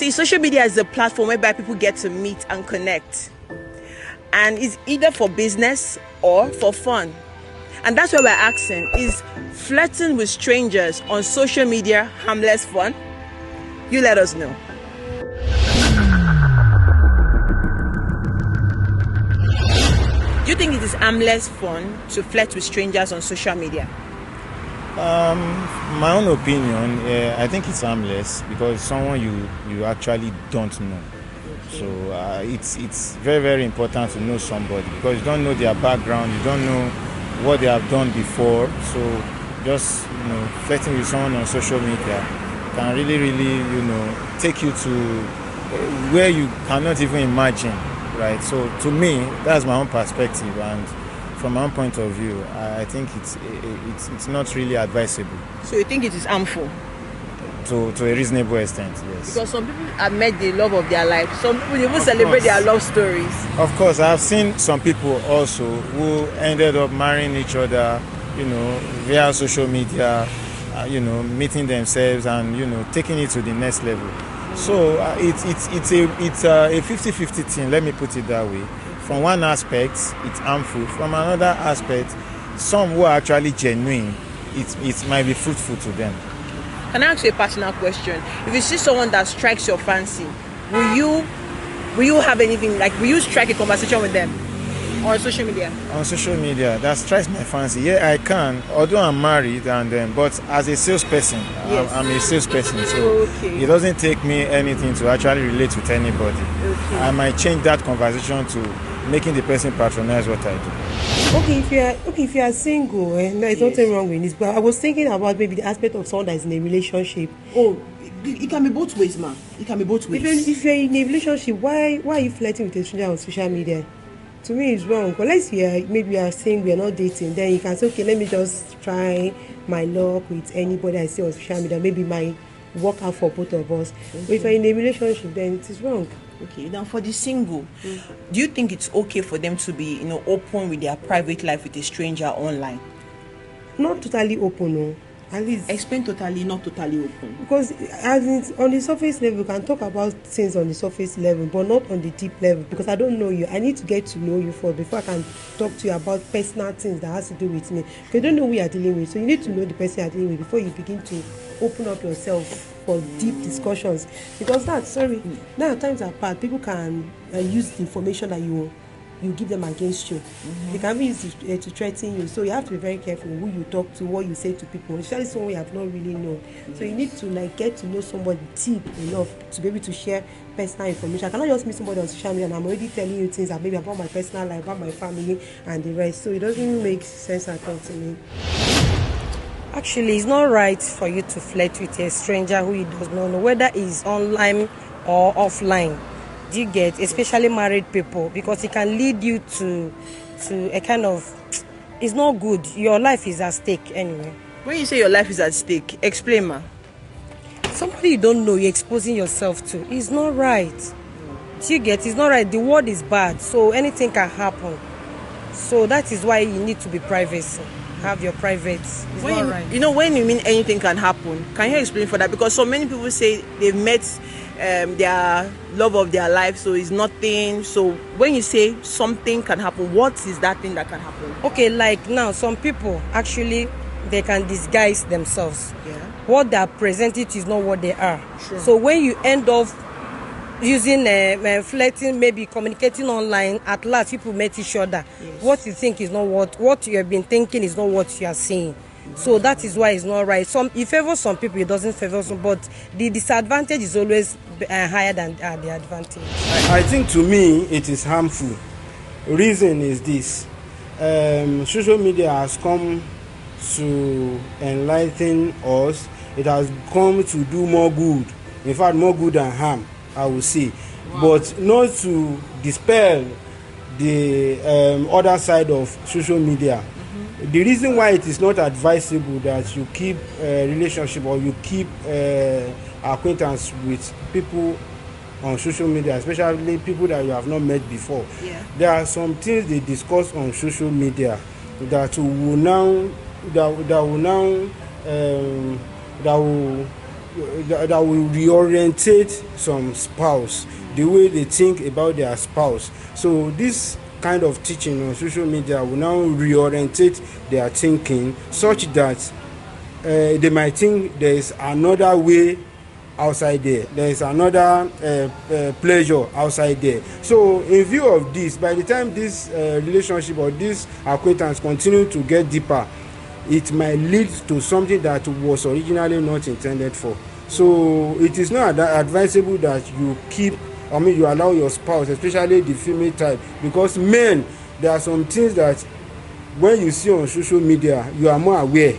See, social media is a platform whereby people get to meet and connect. And it's either for business or for fun. And that's why we're asking, is flirting with strangers on social media harmless fun? You let us know. Do you think it is harmless fun to flirt with strangers on social media? My own opinion, I think it's harmless because someone you actually don't know. So it's very, very important to know somebody because you don't know their background, you don't know what they have done before. So just flirting with someone on social media can really take you to where you cannot even imagine, right? So to me, that's my own perspective, and from my own point of view, I think it's not really advisable. So you think it is harmful? To a reasonable extent, yes. Because some people have met the love of their life. Some people even celebrate their love stories. Of course, I have seen some people also who ended up marrying each other, via social media, meeting themselves and taking it to the next level. So it's a 50-50 thing. Let me put it that way. From one aspect, it's harmful. From another aspect, some who are actually genuine, it might be fruitful to them. Can I ask you a personal question? If you see someone that strikes your fancy, will you have anything, like will you strike a conversation with them on social media? On social media, that strikes my fancy. Yeah, I can. Although I'm married, but as a salesperson, yes. I'm a salesperson, so It doesn't take me anything to actually relate with anybody. Okay. I might change that conversation to making the person patronize what I do. Okay, if you are single, there's nothing wrong with this. But I was thinking about maybe the aspect of someone that is in a relationship. Oh, it can be both ways, man. It can be both ways. Even if you're in a relationship, why are you flirting with a stranger on social media? To me, it's wrong. Unless maybe you are saying we are not dating, then you can say, okay, let me just try my luck with anybody I see on social media. Maybe my work out for both of us. Okay. But if you're in a relationship, then it is wrong. Okay, now for the single, do you think it's okay for them to be, open with their private life with a stranger online? Not totally open, no. At least explain totally, not totally open. Because on the surface level, we can talk about things on the surface level, but not on the deep level. Because I don't know you, I need to get to know you first before I can talk to you about personal things that has to do with me. If you don't know who you are dealing with, so you need to know the person you are dealing with before you begin to open up yourself for deep discussions. Because now times are bad. People can use the information that you give them against you. They can be used to threaten you. So you have to be very careful who you talk to, what you say to people, especially someone you have not really known. So you need to get to know somebody deep enough to be able to share personal information. I cannot just meet somebody on social media and I'm already telling you things maybe about my personal life, about my family and the rest. So it doesn't make sense at all to me. Actually, it's not right for you to flirt with a stranger who you does not know, whether it's online or offline. Do you get, especially married people, because it can lead you to a kind of, it's not good. Your life is at stake anyway. When you say your life is at stake, explain, ma. Somebody you don't know, you're exposing yourself to. It's not right. Do you get, it's not right. The world is bad, so anything can happen. So that is why you need to be privacy. Have your private. It's not right. When you mean anything can happen, can you explain for that? Because so many people say they've met their love of their life, so it's nothing. So when you say something can happen, what is that thing that can happen? Okay, like now, some people actually they can disguise themselves. Yeah. What they are presenting is not what they are. Sure. So when you end up using flirting, maybe communicating online, at last people met each other. Yes. What you think is not what you have been thinking is not what you are saying. So that is why it's not right. It favors some people, it doesn't favor some, but the disadvantage is always higher than the advantage. I think to me it is harmful. Reason is this: social media has come to enlighten us. It has come to do more good. In fact, more good than harm, I would say. Wow. But not to dispel the other side of social media. The reason why it is not advisable that you keep a relationship or you keep acquaintance with people on social media, especially people that you have not met before. Yeah. There are some things they discuss on social media that will that will reorientate some spouse, the way they think about their spouse. So this kind of teaching on social media will now reorientate their thinking such that they might think there is another way outside there, there is another pleasure outside there. So in view of this, by the time this relationship or this acquaintance continue to get deeper, it might lead to something that was originally not intended for. So it is not advisable that you you allow your spouse, especially the female type, because men, there are some things that when you see on social media, you are more aware.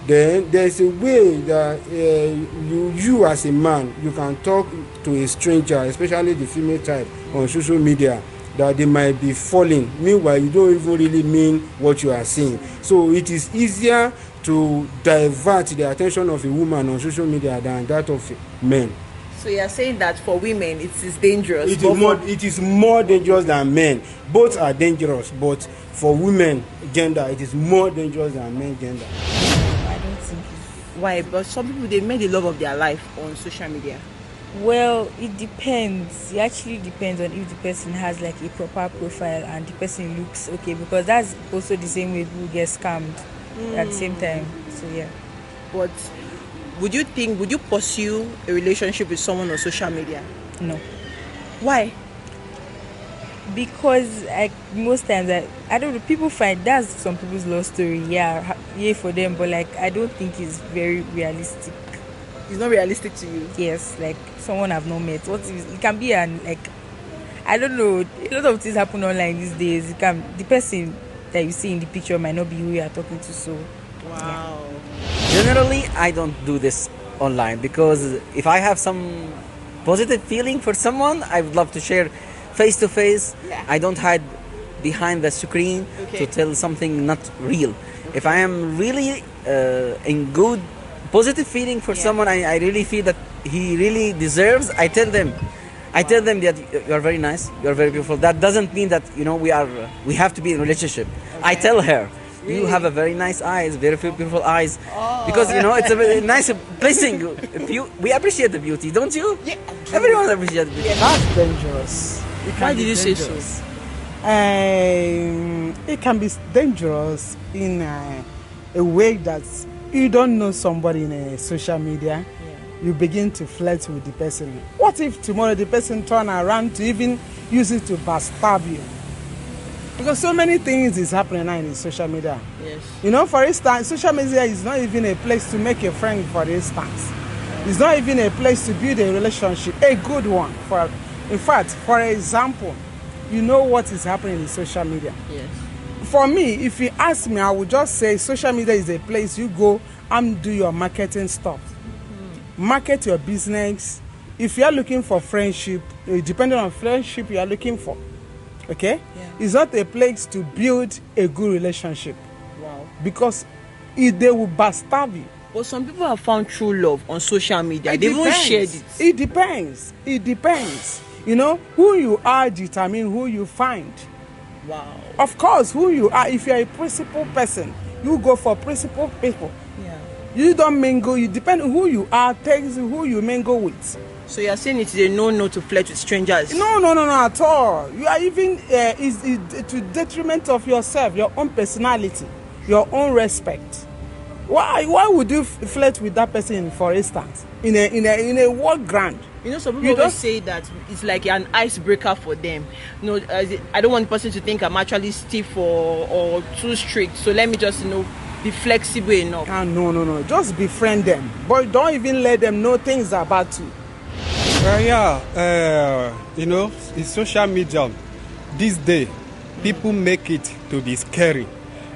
Then there is a way that you as a man, you can talk to a stranger, especially the female type, on social media, that they might be falling. Meanwhile, you don't even really mean what you are saying. So it is easier to divert the attention of a woman on social media than that of men. So you are saying that for women it is dangerous. It is more dangerous than men. Both are dangerous, but for women gender, it is more dangerous than men gender. I don't think Why? But some people, they made the love of their life on social media. Well, it depends. It actually depends on if the person has like a proper profile and the person looks okay, because that's also the same way people get scammed at the same time. So yeah. But would you pursue a relationship with someone on social media? No. Why? Because most times I don't know, people find that's some people's love story. Yeah, for them, but like I don't think it's very realistic. It's not realistic to you. Yes, like someone I've not met. It can be I don't know. A lot of things happen online these days. The person that you see in the picture might not be who you are talking to. So Wow. Generally, I don't do this online because if I have some positive feeling for someone, I would love to share face to face. I don't hide behind the screen to tell something not real. If I am really in good positive feeling for someone, I really feel that he really deserves, I tell them that you are very nice, you are very beautiful. That doesn't mean that we have to be in a relationship. I tell her, you have a very nice eyes, very beautiful eyes, because it's a very nice blessing. We appreciate the beauty, don't you? Yeah, everyone appreciates the beauty. That's dangerous. Why did you say so? It can be dangerous in a way that you don't know somebody in social media. You begin to flirt with the person. What if tomorrow the person turn around to even use it to backstab you? Because so many things is happening now in social media. Yes. For instance, social media is not even a place to make a friend, for instance. It's not even a place to build a relationship, a good one. In fact, for example, you know what is happening in social media. Yes. For me, if you ask me, I would just say social media is a place you go and do your marketing stuff. Market your business. If you are looking for friendship, depending on friendship you are looking for, okay? Yeah. It's not a place to build a good relationship. Wow. Because they will backstab you. But some people have found true love on social media. They even shared it. It depends. Who you are determine who you find. Wow. Of course, who you are. If you are a principled person, you go for principled people. Yeah. You don't mingle. You depend on who you are, takes who you mingle with. So you are saying it is a no to flirt with strangers? No, at all. You are even is to detriment of yourself, your own personality, your own respect. Why would you flirt with that person, for instance, in a work ground? Some people always say that it's like an icebreaker for them. I don't want the person to think I'm actually stiff or too strict. So let me just be flexible enough. No. Just befriend them, but don't even let them know things about you. In social media, this day, people make it to be scary.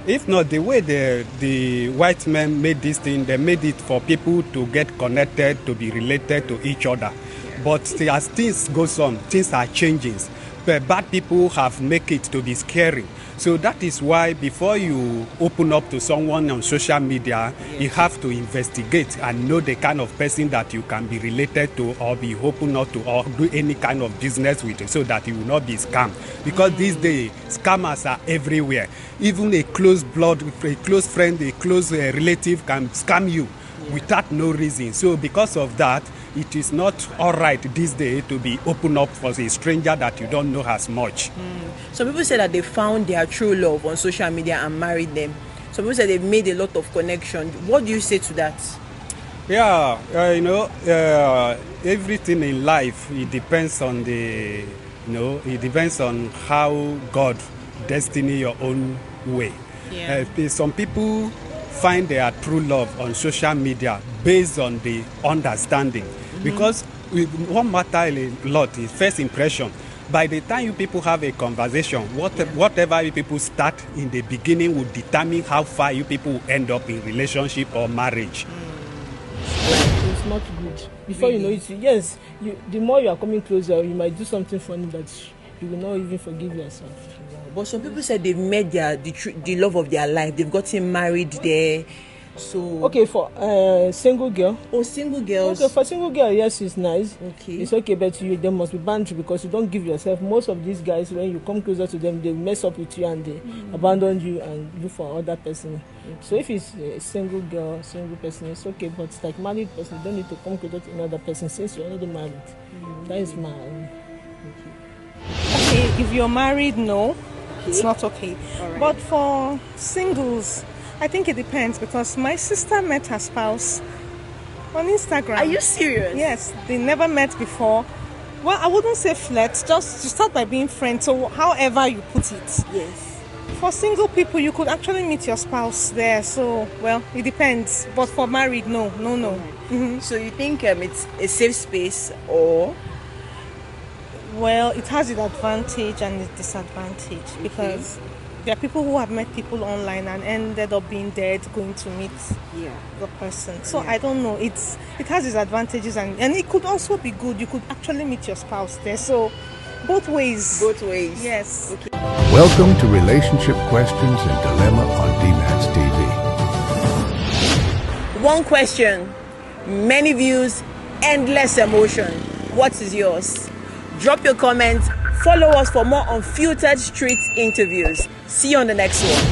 If not, the way the white men made this thing, they made it for people to get connected, to be related to each other. But as things go on, things are changing. But bad people have made it to be scary. So that is why before you open up to someone on social media, you have to investigate and know the kind of person that you can be related to or be open up to or do any kind of business with, so that you will not be scammed. Because these days, scammers are everywhere. Even a close blood, a close friend, a close relative can scam you. without no reason. So because of that, it is not all right this day to be open up for a stranger that you don't know as much. Some people say that they found their true love on social media and married them. Some people say they've made a lot of connection. What do you say to that? Yeah, everything in life, it depends on it depends on how God destiny your own way. Yeah. Some people find their true love on social media based on the understanding, because what matters a lot is first impression. By the time you people have a conversation, whatever you people start in the beginning will determine how far you people will end up in relationship or marriage. It's not good. Before you know it, yes, the more you are coming closer, you might do something funny that you will not even forgive yourself. But some people said they've met the love of their life. They've gotten married there. So okay, for single girl. Oh, single girls. Okay, for single girl, yes, it's nice. Okay. It's okay, but there must be boundary, because you don't give yourself. Most of these guys, when you come closer to them, they mess up with you and they abandon you and look for other person. So if it's a single girl, single person, it's okay. But it's like married person, you don't need to come closer to another person since you're already married. That is my own. Okay, if you're married, no, it's not okay. Right. But for singles, I think it depends, because my sister met her spouse on Instagram. Are you serious? Yes, they never met before. Well, I wouldn't say flirt, just to start by being friends. So however you put it. Yes. For single people, you could actually meet your spouse there. So, well, it depends. But for married, no. So you think it's a safe space, or? Well, it has its advantage and its disadvantage, because there are people who have met people online and ended up being dead going to meet the person. So I don't know. It has its advantages and it could also be good. You could actually meet your spouse there. So both ways. Both ways. Yes. Okay. Welcome to Relationship Questions and Dilemma on DMAX TV. One question, many views, endless emotion. What is yours? Drop your comments. Follow us for more unfiltered street interviews. See you on the next one.